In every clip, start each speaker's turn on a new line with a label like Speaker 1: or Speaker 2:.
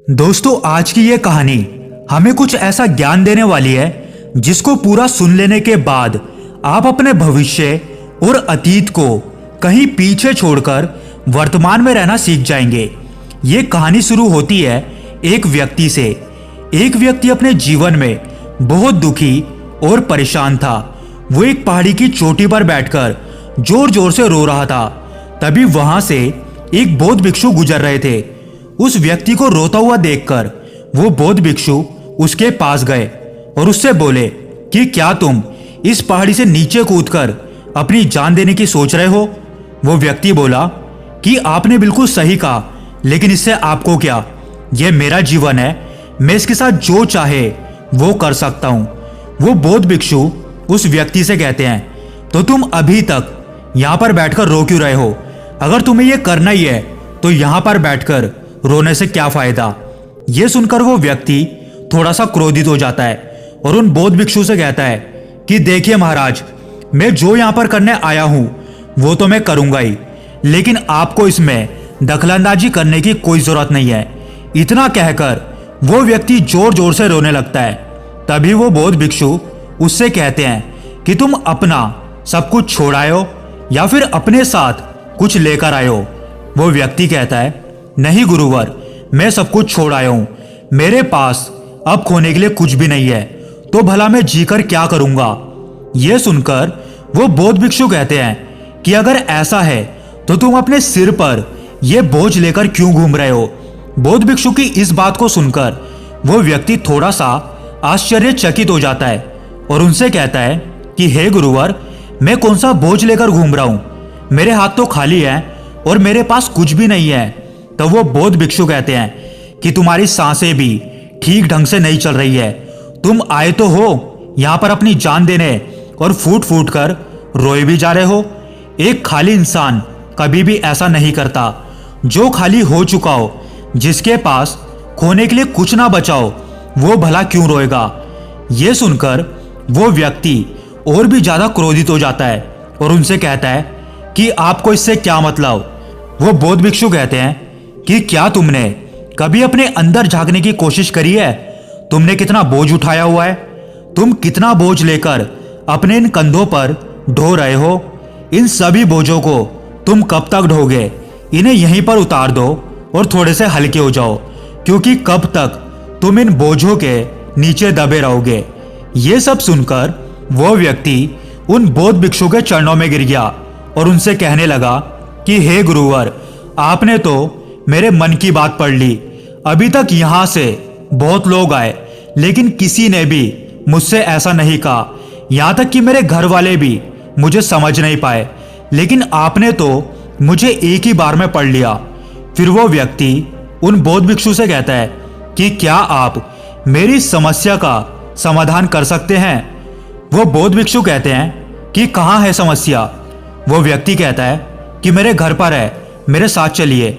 Speaker 1: दोस्तों, आज की ये कहानी हमें कुछ ऐसा ज्ञान देने वाली है जिसको पूरा सुन लेने के बाद आप अपने भविष्य और अतीत को कहीं पीछे छोड़कर वर्तमान में रहना सीख जाएंगे। ये कहानी शुरू होती है एक व्यक्ति से। एक व्यक्ति अपने जीवन में बहुत दुखी और परेशान था। वो एक पहाड़ी की चोटी पर बैठकर जोर जोर से रो रहा था। तभी वहां से एक बौद्ध भिक्षु गुजर रहे थे। उस व्यक्ति को रोता हुआ देखकर वो बौद्ध भिक्षु उसके पास गए और उससे बोले कि क्या तुम इस पहाड़ी से नीचे कूदकर अपनी जान देने की सोच रहे हो? वो व्यक्ति बोला कि आपने बिल्कुल सही कहा, लेकिन इससे आपको क्या? यह मेरा जीवन है, मैं इसके साथ जो चाहे वो कर सकता हूं। वो बौद्ध भिक्षु उस व्यक्ति से कहते हैं, तो तुम अभी तक यहां पर बैठकर रो क्यों रहे हो? अगर तुम्हें यह करना ही है तो यहां पर बैठकर रोने से क्या फायदा? यह सुनकर वो व्यक्ति थोड़ा सा क्रोधित हो जाता है और उन बौद्ध भिक्षु से कहता है कि देखिए महाराज, मैं जो यहां पर करने आया हूं वो तो मैं करूंगा ही, लेकिन आपको इसमें दखलंदाजी करने की कोई जरूरत नहीं है। इतना कहकर वो व्यक्ति जोर जोर से रोने लगता है। तभी वो बौद्ध भिक्षु उससे कहते हैं कि तुम अपना सब कुछ छोड़ आए हो या फिर अपने साथ कुछ लेकर आए हो? वो व्यक्ति कहता है, नहीं गुरुवर, मैं सब कुछ छोड़ आया हूं। मेरे पास अब खोने के लिए कुछ भी नहीं है, तो भला मैं जीकर क्या करूंगा? यह सुनकर वो बौद्ध भिक्षु कहते हैं कि अगर ऐसा है तो तुम अपने सिर पर यह बोझ लेकर क्यों घूम रहे हो? बौद्ध भिक्षु की इस बात को सुनकर वो व्यक्ति थोड़ा सा आश्चर्यचकित हो जाता है और उनसे कहता है कि हे गुरुवर, मैं कौन सा बोझ लेकर घूम रहा हूं? मेरे हाथ तो खाली है और मेरे पास कुछ भी नहीं है। तब वो बौद्ध भिक्षु कहते हैं कि तुम्हारी सांसें भी ठीक ढंग से नहीं चल रही है। तुम आए तो हो यहां पर अपनी जान देने और फूट फूट कर रोए भी जा रहे हो। एक खाली इंसान कभी भी ऐसा नहीं करता। जो खाली हो चुका हो, जिसके पास खोने के लिए कुछ ना बचाओ, वो भला क्यों रोएगा? ये सुनकर वो व्यक्ति और भी ज्यादा क्रोधित हो जाता है और उनसे कहता है कि आपको इससे क्या मतलब? वो बौद्ध भिक्षु कहते हैं कि क्या तुमने कभी अपने अंदर झांकने की कोशिश करी है? तुमने कितना बोझ उठाया हुआ है? तुम कितना बोझ लेकर अपने इन कंधों पर ढो रहे हो? इन सभी बोझों को तुम कब तक ढोगे? इन्हें यहीं पर उतार दो और थोड़े से हल्के हो जाओ, क्योंकि कब तक तुम इन बोझों के नीचे दबे रहोगे? ये सब सुनकर वो व्यक्ति उन बौद्ध भिक्षु के चरणों में गिर गया और उनसे कहने लगा कि हे गुरुवर, आपने तो मेरे मन की बात पढ़ ली। अभी तक यहां से बहुत लोग आए, लेकिन किसी ने भी मुझसे ऐसा नहीं कहा। यहां तक कि मेरे घर वाले भी मुझे समझ नहीं पाए, लेकिन आपने तो मुझे एक ही बार में पढ़ लिया। फिर वो व्यक्ति उन बौद्ध भिक्षु से कहता है कि क्या आप मेरी समस्या का समाधान कर सकते हैं? वो बौद्ध भिक्षु कहते हैं कि कहाँ है समस्या? वो व्यक्ति कहता है कि मेरे घर पर है, मेरे साथ चलिए।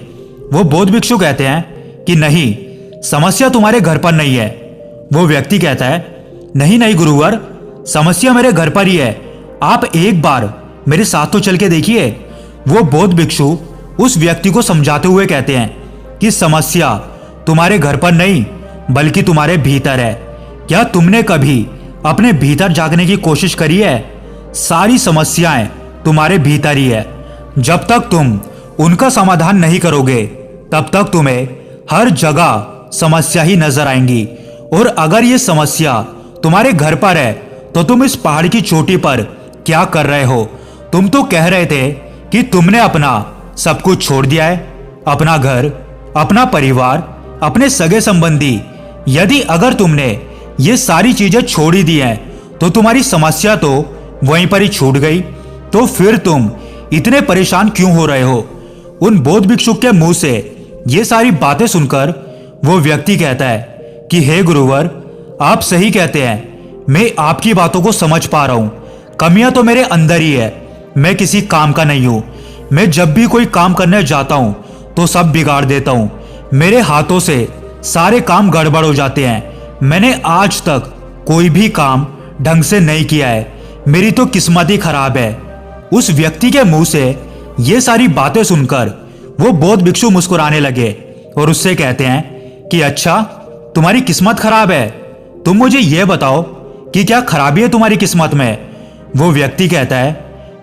Speaker 1: वो बौद्ध भिक्षु कहते हैं कि नहीं, समस्या तुम्हारे घर पर नहीं है। वो व्यक्ति कहता है, नहीं नहीं गुरुवर, समस्या मेरे घर पर ही है। आप एक बार मेरे साथ तो चल के देखिए। वो बौद्ध भिक्षु उस व्यक्ति को समझाते हुए कहते हैं कि समस्या तुम्हारे घर पर नहीं, बल्कि तुम्हारे भीतर है। क्या तुमने कभी अपने भीतर जागने की कोशिश करी है? सारी समस्याएं तुम्हारे भीतर ही है। जब तक तुम उनका समाधान नहीं करोगे, तब तक तुम्हें हर जगह समस्या ही नजर आएंगी। और अगर ये समस्या तुम्हारे घर पर है, तो तुम इस पहाड़ की चोटी पर क्या कर रहे हो? तुम तो कह रहे थे कि तुमने अपना सब कुछ छोड़ दिया है, अपना घर, अपना परिवार, अपने सगे संबंधी। यदि अगर तुमने ये सारी चीजें छोड़ ही दी हैं, तो तुम्हारी समस्या तो वहीं पर ही छूट गई। तो फिर तुम इतने परेशान क्यों हो रहे हो? उन बौद्ध भिक्षु के मुंह से ये सारी बातें सुनकर वो व्यक्ति कहता है कि हे गुरुवर, आप सही कहते हैं, मैं आपकी बातों को समझ पा रहा हूं। कमियां तो मेरे अंदर ही है, मैं किसी काम का नहीं हूं। मैं जब भी कोई काम करने जाता हूं तो सब बिगाड़ देता हूं। मेरे हाथों से सारे काम गड़बड़ हो जाते हैं। मैंने आज तक कोई भी काम ढंग से नहीं किया है। मेरी तो किस्मत ही खराब है। उस व्यक्ति के मुंह से ये सारी बातें सुनकर वो बौद्ध भिक्षु मुस्कुराने लगे और उससे कहते हैं कि अच्छा, तुम्हारी किस्मत खराब है, तुम मुझे यह बताओ कि क्या खराबी है तुम्हारी किस्मत में। वो व्यक्ति कहता है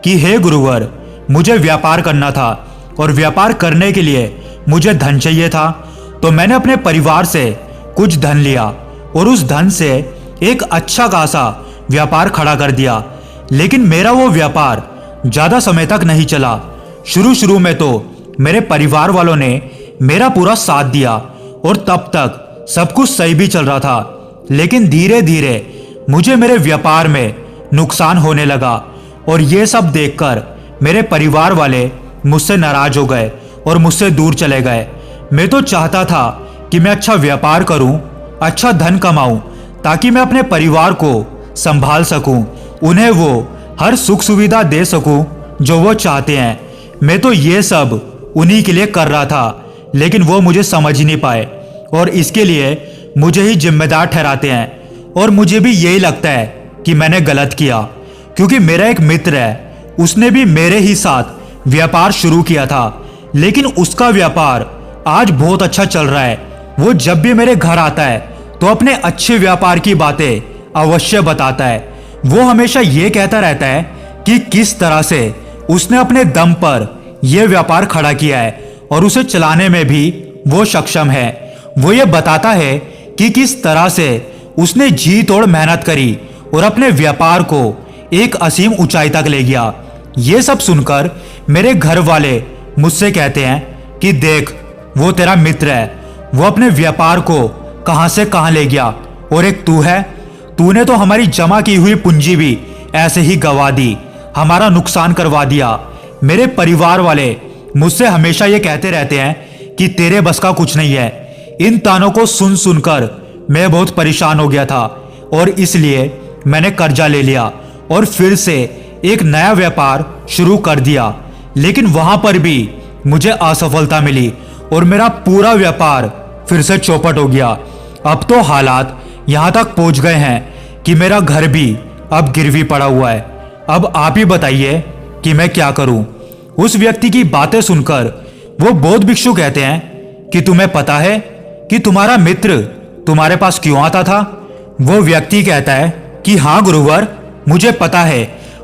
Speaker 1: कि हे गुरुवर, मुझे व्यापार करना था और व्यापार करने के लिए मुझे धन चाहिए था, तो मैंने अपने परिवार से कुछ धन लिया और उस धन से एक अच्छा खासा व्यापार खड़ा कर दिया। लेकिन मेरा वो व्यापार ज़्यादा समय तक नहीं चला। शुरू में तो मेरे परिवार वालों ने मेरा पूरा साथ दिया और तब तक सब कुछ सही भी चल रहा था। लेकिन धीरे धीरे मुझे मेरे व्यापार में नुकसान होने लगा और ये सब देखकर मेरे परिवार वाले मुझसे नाराज हो गए और मुझसे दूर चले गए। मैं तो चाहता था कि मैं अच्छा व्यापार करूं, अच्छा धन कमाऊं, ताकि मैं अपने परिवार को संभाल सकूं, उन्हें वो हर सुख सुविधा दे सकूं जो वो चाहते हैं। मैं तो ये सब उन्हीं के लिए कर रहा था, लेकिन वो मुझे समझ ही नहीं पाए और इसके लिए मुझे ही जिम्मेदार ठहराते हैं। और मुझे भी यही लगता है कि मैंने गलत किया, क्योंकि मेरा एक मित्र है, उसने भी मेरे ही साथ व्यापार शुरू किया था, लेकिन उसका व्यापार आज बहुत अच्छा चल रहा है। वो जब भी मेरे घर आता है तो अपने अच्छे व्यापार की बातें अवश्य बताता है। वो हमेशा ये कहता रहता है कि किस तरह से उसने अपने दम पर यह व्यापार खड़ा किया है और उसे चलाने में भी वो सक्षम है। वो ये बताता है कि किस तरह से उसने जी तोड़ मेहनत करी और अपने व्यापार को एक असीम ऊंचाई तक ले गया। ये सब सुनकर मेरे घर वाले मुझसे कहते हैं कि देख, वो तेरा मित्र है, वो अपने व्यापार को कहां से कहां ले गया, और एक तू है, तूने तो हमारी जमा की हुई पूंजी भी ऐसे ही गवा दी, हमारा नुकसान करवा दिया। मेरे परिवार वाले मुझसे हमेशा ये कहते रहते हैं कि तेरे बस का कुछ नहीं है। इन तानों को सुन सुनकर मैं बहुत परेशान हो गया था और इसलिए मैंने कर्जा ले लिया और फिर से एक नया व्यापार शुरू कर दिया। लेकिन वहां पर भी मुझे असफलता मिली और मेरा पूरा व्यापार फिर से चौपट हो गया। अब तो हालात यहां तक पहुंच गए हैं कि मेरा घर भी अब गिरवी पड़ा हुआ है। अब आप ही बताइए कि मैं क्या करूं। उस व्यक्ति की बातें सुनकर वो बौद्ध भिक्षु कहते हैं कि तुम्हें पता है कि तुम्हारा मित्र तुम्हारे पास क्यों आता था। वो व्यक्ति कहता है कि हाँ गुरुवर, मुझे पता है।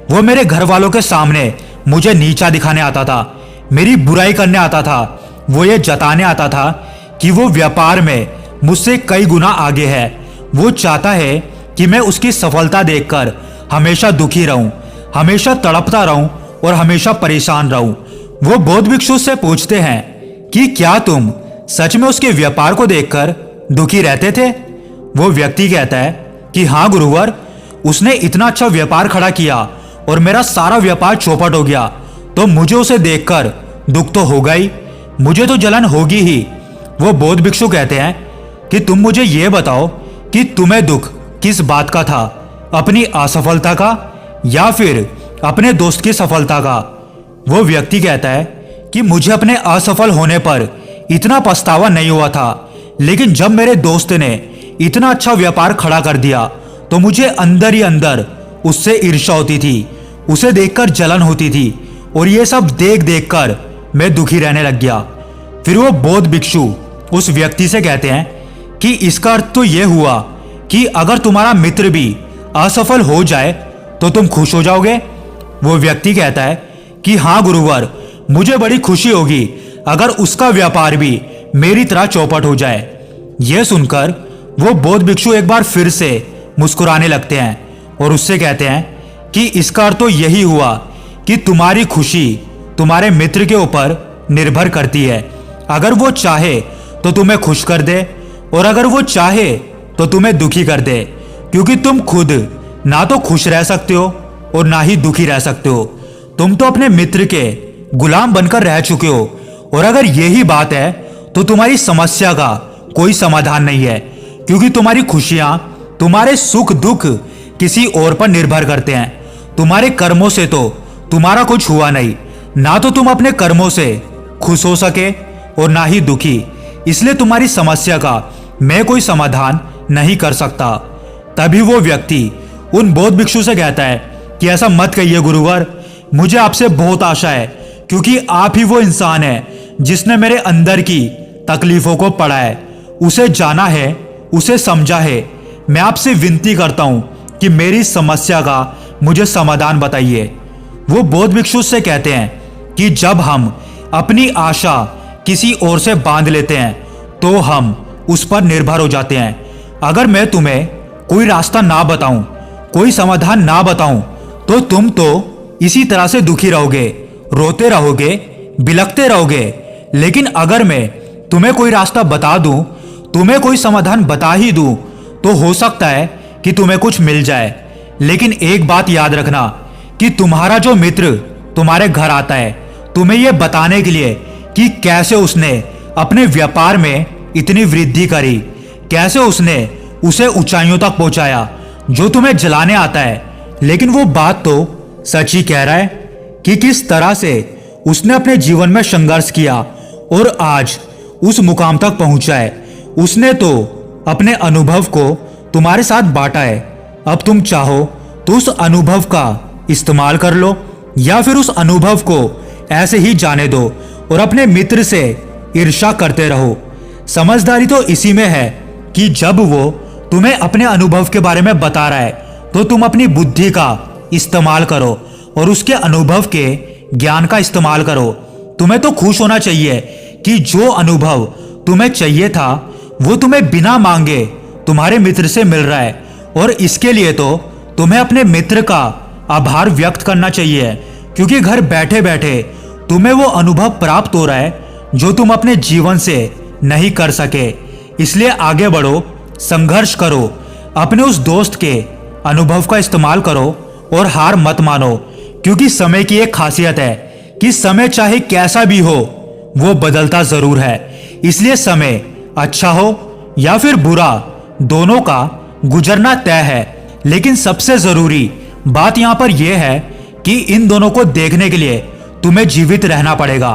Speaker 1: वो मेरे घर वालों के सामने मुझे नीचा दिखाने आता था, मेरी बुराई करने आता था। वो ये जताने आता था कि वो व्यापार में मुझसे कई गुना आगे है। वो चाहता है कि मैं उसकी सफलता देखकर हमेशा दुखी रहूं, हमेशा तड़पता रहूं और हमेशा परेशान रहूं। वो बौद्ध भिक्षु से पूछते हैं कि क्या तुम सच में उसके व्यापार को देखकर दुखी रहते थे। वो व्यक्ति कहता है कि हाँ गुरुवर, उसने इतना अच्छा व्यापार खड़ा किया और मेरा सारा व्यापार चौपट हो गया, तो मुझे उसे देखकर दुख तो होगा ही, मुझे तो जलन होगी ही। वो बौद्ध भिक्षु कहते हैं कि तुम मुझे यह बताओ कि तुम्हें दुख किस बात का था, अपनी असफलता का या फिर अपने दोस्त की सफलता का। वो व्यक्ति कहता है कि मुझे अपने असफल होने पर इतना पछतावा नहीं हुआ था, लेकिन जब मेरे दोस्त ने इतना अच्छा व्यापार खड़ा कर दिया तो मुझे अंदर ही अंदर उससे ईर्ष्या होती थी, उसे देखकर जलन होती थी और ये सब देख देख कर मैं दुखी रहने लग गया। फिर वो बौद्ध भिक्षु उस व्यक्ति से कहते हैं कि इसका अर्थ तो ये हुआ कि अगर तुम्हारा मित्र भी असफल हो जाए तो तुम खुश हो जाओगे। वो व्यक्ति कहता है कि हाँ गुरुवर, मुझे बड़ी खुशी होगी अगर उसका व्यापार भी मेरी तरह चौपट हो जाए। यह सुनकर वो बौद्ध भिक्षु एक बार फिर से मुस्कुराने लगते हैं और उससे कहते हैं कि इसका अर्थ तो यही हुआ कि तुम्हारी खुशी तुम्हारे मित्र के ऊपर निर्भर करती है। अगर वो चाहे तो तुम्हें खुश कर दे और अगर वो चाहे तो तुम्हें दुखी कर दे, क्योंकि तुम खुद ना तो खुश रह सकते हो और ना ही दुखी रह सकते हो। तुम तो अपने मित्र के गुलाम बनकर रह चुके हो और अगर यही बात है तो तुम्हारी समस्या का कोई समाधान नहीं है, क्योंकि तुम्हारी खुशियां, तुम्हारे सुख दुख किसी और पर निर्भर करते हैं। तुम्हारे कर्मों से तो तुम्हारा कुछ हुआ नहीं, ना तो तुम अपने कर्मों से खुश हो सके और ना ही दुखी, इसलिए तुम्हारी समस्या का मैं कोई समाधान नहीं कर सकता। तभी वो व्यक्ति उन बौद्ध भिक्षु से कहता है कि ऐसा मत कहिए गुरुवर, मुझे आपसे बहुत आशा है, क्योंकि आप ही वो इंसान है जिसने मेरे अंदर की तकलीफों को पढ़ा है, उसे जाना है, उसे समझा है। मैं आपसे विनती करता हूं कि मेरी समस्या का मुझे समाधान बताइए। वो बौद्ध भिक्षु से कहते हैं कि जब हम अपनी आशा किसी और से बांध लेते हैं तो हम उस पर निर्भर हो जाते हैं। अगर मैं तुम्हें कोई रास्ता ना बताऊं, कोई समाधान ना बताऊं, तो तुम तो इसी तरह से दुखी रहोगे, रोते रहोगे, बिलखते रहोगे। लेकिन अगर मैं तुम्हें कोई रास्ता बता दूं, तुम्हें कोई समाधान बता ही दूं, तो हो सकता है कि तुम्हें कुछ मिल जाए। लेकिन एक बात याद रखना कि तुम्हारा जो मित्र तुम्हारे घर आता है तुम्हें यह बताने के लिए कि कैसे उसने अपने व्यापार में इतनी वृद्धि करी, कैसे उसने उसे ऊंचाइयों तक पहुंचाया जो तुम्हें जलाने आता है, लेकिन वो बात तो सच ही कह रहा है कि किस तरह से उसने अपने जीवन में संघर्ष किया और आज उस मुकाम तक पहुंचा है। उसने तो अपने अनुभव को तुम्हारे साथ बांटा है। अब तुम चाहो तो उस अनुभव का इस्तेमाल कर लो या फिर उस अनुभव को ऐसे ही जाने दो और अपने मित्र से ईर्ष्या करते रहो। समझदारी तो इसी में है कि जब वो तुम्हें अपने अनुभव के बारे में बता रहा है तो तुम अपनी बुद्धि का इस्तेमाल करो और उसके अनुभव के ज्ञान का इस्तेमाल करो। तुम्हें तो खुश होना चाहिए कि जो अनुभव तुम्हें चाहिए था वो तुम्हें बिना मांगे तुम्हारे मित्र से मिल रहा है, और इसके लिए तो तुम्हें अपने मित्र का आभार व्यक्त करना चाहिए, क्योंकि घर बैठे बैठे तुम्हें वो अनुभव प्राप्त हो रहा है जो तुम अपने जीवन से नहीं कर सके। इसलिए आगे बढ़ो, संघर्ष करो, अपने उस दोस्त के अनुभव का इस्तेमाल करो और हार मत मानो, क्योंकि समय की एक खासियत है कि समय चाहे कैसा भी हो वो बदलता जरूर है। इसलिए समय अच्छा हो या फिर बुरा, दोनों का गुजरना तय है। लेकिन सबसे जरूरी बात यहां पर यह है कि इन दोनों को देखने के लिए तुम्हें जीवित रहना पड़ेगा,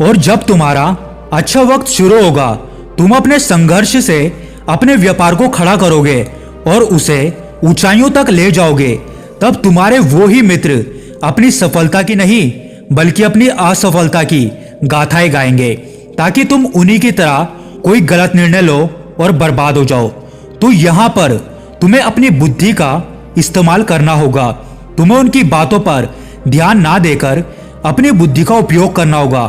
Speaker 1: और जब तुम्हारा अच्छा वक्त शुरू होगा तुम अपने संघर्ष से अपने व्यापार को खड़ा करोगे और उसे ऊंचाइयों तक ले जाओगे। तब तुम्हारे वो ही मित्र अपनी सफलता की नहीं बल्कि अपनी असफलता की गाथाएं गाएंगे, ताकि तुम उन्हीं की तरह कोई गलत निर्णय लो और बर्बाद हो जाओ। तो यहां पर तुम्हें अपनी बुद्धि का इस्तेमाल करना होगा। तुम्हें उनकी बातों पर ध्यान ना देकर अपनी बुद्धि का उपयोग करना होगा,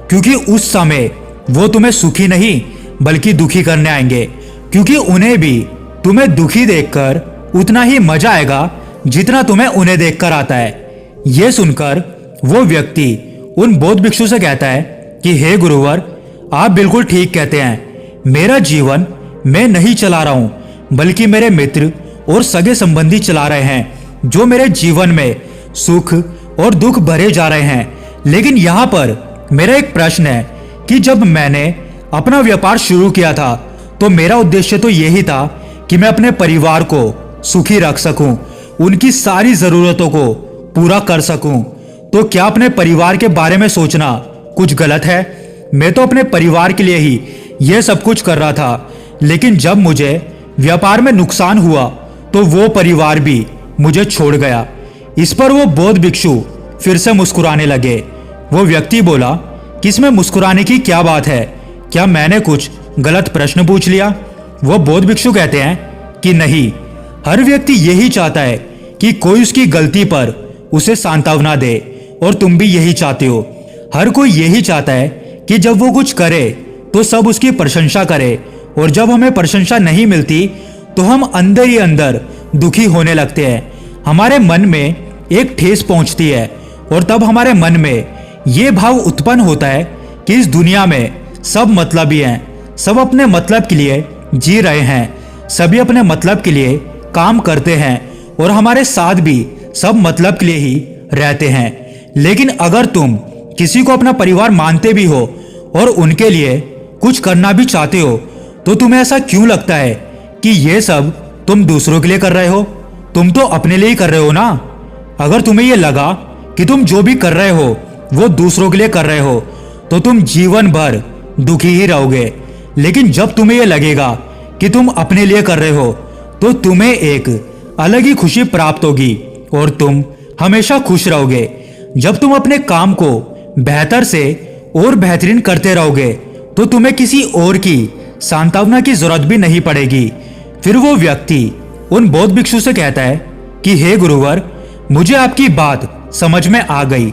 Speaker 1: क्योंकि उस समय वो तुम्हें सुखी नहीं बल्कि दुखी करने आएंगे, क्योंकि उन्हें भी तुम्हें दुखी देखकर उतना ही मजा आएगा जितना तुम्हें उन्हें देखकर आता है। यह सुनकर वो व्यक्ति उन बौद्ध भिक्षु से कहता है कि हे गुरुवर, आप बिल्कुल ठीक कहते हैं। मेरा जीवन मैं नहीं चला रहा हूं बल्कि मेरे मित्र और सगे संबंधी चला रहे हैं, जो मेरे जीवन में सुख और दुख भरे जा रहे हैं। लेकिन यहाँ पर मेरा एक प्रश्न है कि जब मैंने अपना व्यापार शुरू किया था तो मेरा उद्देश्य तो यही था कि मैं अपने परिवार को सुखी रख सकूं, उनकी सारी जरूरतों को पूरा कर सकूं। तो क्या अपने परिवार के बारे में सोचना कुछ गलत है? मैं तो अपने परिवार के लिए ही यह सब कुछ कर रहा था, लेकिन जब मुझे व्यापार में नुकसान हुआ तो वो परिवार भी मुझे छोड़ गया। इस पर वो बौद्ध भिक्षु फिर से मुस्कुराने लगे। वो व्यक्ति बोला कि इसमें मुस्कुराने की क्या बात है? क्या मैंने कुछ गलत प्रश्न पूछ लिया? वो बौद्ध भिक्षु कहते हैं कि नहीं, हर व्यक्ति यही चाहता है कि कोई उसकी गलती पर उसे सांत्वना दे, और तुम भी यही चाहते हो। हर कोई यही चाहता है कि जब वो कुछ करे तो सब उसकी प्रशंसा करे, और जब हमें प्रशंसा नहीं मिलती तो हम अंदर ही अंदर दुखी होने लगते हैं। हमारे मन में एक ठेस पहुंचती है, और तब हमारे मन में ये भाव उत्पन्न होता है कि इस दुनिया में सब मतलबी हैं, सब अपने मतलब के लिए जी रहे हैं, सभी अपने मतलब के लिए काम करते हैं, और हमारे साथ भी सब मतलब के लिए ही रहते हैं। लेकिन अगर तुम किसी को अपना परिवार मानते भी हो और उनके लिए कुछ करना भी चाहते हो, तो तुम्हें ऐसा क्यों लगता है कि ये सब तुम दूसरों के लिए कर रहे हो? तुम तो अपने लिए ही कर रहे हो ना। अगर तुम्हें यह लगा कि तुम जो भी कर रहे हो वो दूसरों के लिए कर रहे हो, तो तुम जीवन भर दुखी ही रहोगे। लेकिन जब तुम्हें यह लगेगा कि तुम अपने लिए कर रहे हो, तो तुम्हें एक अलग ही खुशी प्राप्त होगी और तुम हमेशा खुश रहोगे। जब तुम अपने काम को बेहतर से और बेहतरीन करते रहोगे, तो तुम्हें किसी और की सांत्वना की जरूरत भी नहीं पड़ेगी। फिर वो व्यक्ति उन बौद्ध भिक्षु से कहता है कि हे गुरुवर, मुझे आपकी बात समझ में आ गई।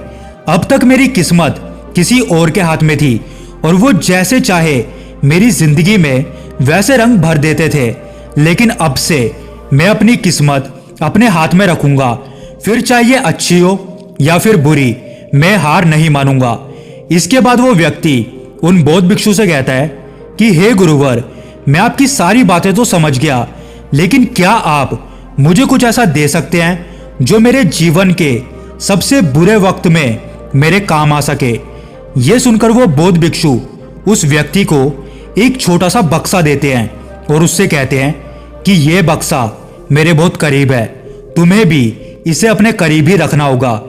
Speaker 1: अब तक मेरी किस्मत किसी और के हाथ में थी और वो जैसे चाहे मेरी जिंदगी में वैसे रंग भर देते थे, लेकिन अब से मैं अपनी किस्मत अपने हाथ में रखूंगा। फिर चाहे अच्छी हो या फिर बुरी, मैं हार नहीं मानूंगा। इसके बाद वो व्यक्ति उन बौद्ध भिक्षु से कहता है कि हे गुरुवर, मैं आपकी सारी बातें तो समझ गया, लेकिन क्या आप मुझे कुछ ऐसा दे सकते हैं जो मेरे जीवन के सबसे बुरे वक्त में मेरे काम आ सके। ये सुनकर वो बौद्ध भिक्षु उस व्यक्ति को एक छोटा सा बक्सा देते हैं और उससे कहते हैं कि ये बक्सा मेरे बहुत करीब है, तुम्हें भी इसे अपने करीब ही रखना होगा।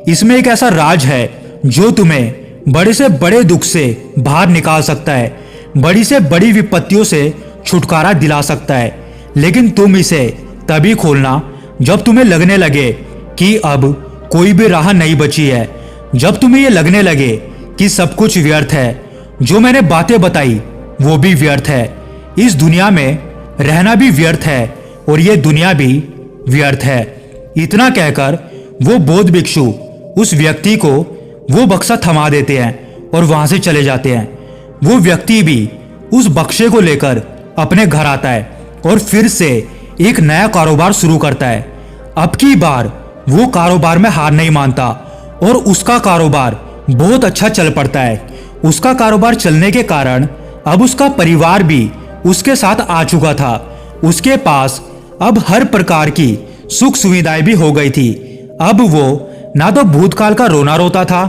Speaker 1: इसमें एक ऐसा राज है जो तुम्हें बड़े से बड़े दुख से बाहर निकाल सकता है, बड़ी से बड़ी विपत्तियों से छुटकारा दिला सकता है। लेकिन तुम इसे तभी खोलना जब तुम्हें लगने लगे कि अब कोई भी राह नहीं बची है, जब तुम्हें ये लगने लगे कि सब कुछ व्यर्थ है, जो मैंने बातें बताई वो भी व्यर्थ है, इस दुनिया में रहना भी व्यर्थ है और ये दुनिया भी व्यर्थ है। इतना कहकर वो बौद्ध भिक्षु उस व्यक्ति को वो बक्सा थमा देते हैं और वहां से चले जाते हैं। वो व्यक्ति भी उस बक्से को लेकर अपने घर आता है और फिर से एक नया कारोबार शुरू करता है। अब की बार वो कारोबार में हार नहीं मानता और उसका कारोबार बहुत अच्छा चल पड़ता है। उसका कारोबार चलने के कारण अब उसका परिवार भी उसके साथ आ चुका था। उसके पास अब हर प्रकार की सुख सुविधाएं भी हो गई थी। अब वो ना तो भूतकाल का रोना रोता था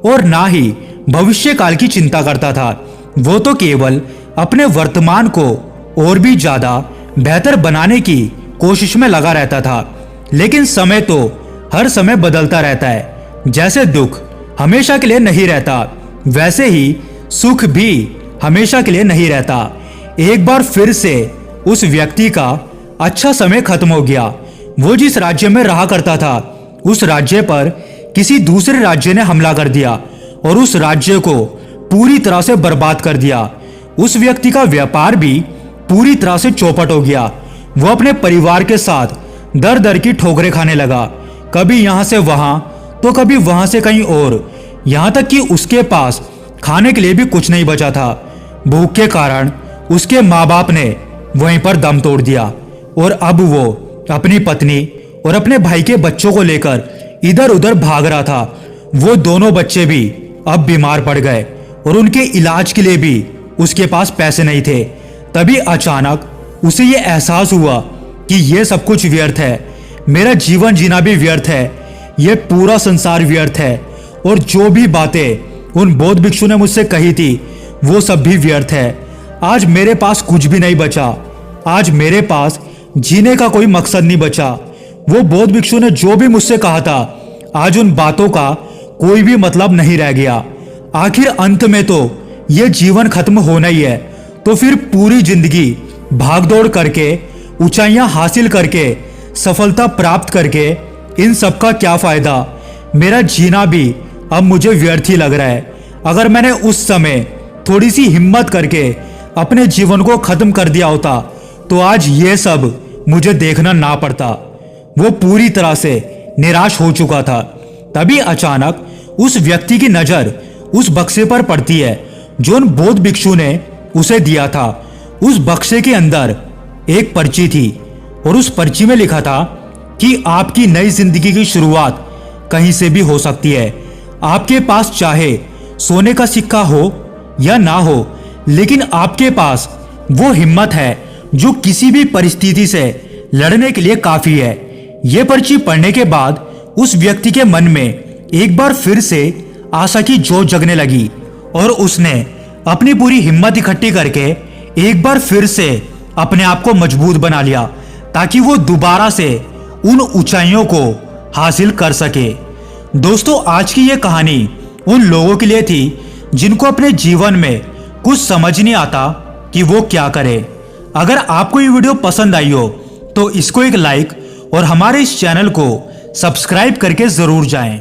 Speaker 1: और ना ही भविष्य काल की चिंता करता था। वो तो केवल अपने वर्तमान को और भी ज्यादा बेहतर बनाने की कोशिश में लगा रहता था। लेकिन समय तो हर समय बदलता रहता है। जैसे दुख हमेशा के लिए नहीं रहता, वैसे ही सुख भी हमेशा के लिए नहीं रहता। एक बार फिर से उस व्यक्ति का अच्छा समय खत्म हो गया। वो जिस राज्य में रहा करता था, उस राज्य पर किसी दूसरे राज्य ने हमला कर दिया और उस राज्य को पूरी तरह से बर्बाद कर दिया। उस व्यक्ति का व्यापार भी पूरी तरह से चौपट हो गया। वो अपने परिवार के साथ दर दर की ठोकरें खाने लगा, कभी यहां से वहां तो कभी वहां से कहीं और, यहां तक कि उसके पास खाने के लिए भी कुछ नहीं बचा था। भूख के कारण उसके माँ बाप ने वहीं पर दम तोड़ दिया और अब वो अपनी पत्नी और अपने भाई के बच्चों को लेकर इधर उधर भाग रहा था। वो दोनों बच्चे भी अब बीमार पड़ गए और उनके इलाज के लिए भी उसके पास पैसे नहीं थे। तभी अचानक उसे ये एहसास हुआ कि ये सब कुछ व्यर्थ है, मेरा जीवन जीना भी व्यर्थ है, ये पूरा संसार व्यर्थ है और जो भी बातें उन बौद्ध भिक्षु ने मुझसे कही थी वो सब भी व्यर्थ है। आज मेरे पास कुछ भी नहीं बचा, आज मेरे पास जीने का कोई मकसद नहीं बचा। वो बौद्ध भिक्षु ने जो भी मुझसे कहा था, आज उन बातों का कोई भी मतलब नहीं रह गया। आखिर अंत में तो ये जीवन खत्म होना ही है, तो फिर पूरी जिंदगी भागदौड़ करके, ऊंचाइयां हासिल करके, सफलता प्राप्त करके इन सब का क्या फायदा। मेरा जीना भी अब मुझे व्यर्थ ही लग रहा है। अगर मैंने उस समय थोड़ी सी हिम्मत करके अपने जीवन को खत्म कर दिया होता तो आज ये सब मुझे देखना ना पड़ता। वो पूरी तरह से निराश हो चुका था। तभी अचानक उस व्यक्ति की नजर उस बक्से पर पड़ती है जो उन बौद्ध भिक्षु ने उसे दिया था। उस बक्से के अंदर एक पर्ची थी और उस पर्ची में लिखा था कि आपकी नई जिंदगी की शुरुआत कहीं से भी हो सकती है। आपके पास चाहे सोने का सिक्का हो या ना हो, लेकिन आपके पास वो हिम्मत है जो किसी भी परिस्थिति से लड़ने के लिए काफी है। यह पर्ची पढ़ने के बाद उस व्यक्ति के मन में एक बार फिर से आशा की जोत जगने लगी और उसने अपनी पूरी हिम्मत इकट्ठी करके एक बार फिर से अपने आप को मजबूत बना लिया ताकि वो दोबारा से उन ऊंचाइयों को हासिल कर सके। दोस्तों, आज की ये कहानी उन लोगों के लिए थी जिनको अपने जीवन में कुछ समझ नहीं आता कि वो क्या करे। अगर आपको ये वीडियो पसंद आई हो तो इसको एक लाइक और हमारे इस चैनल को सब्सक्राइब करके जरूर जाएं।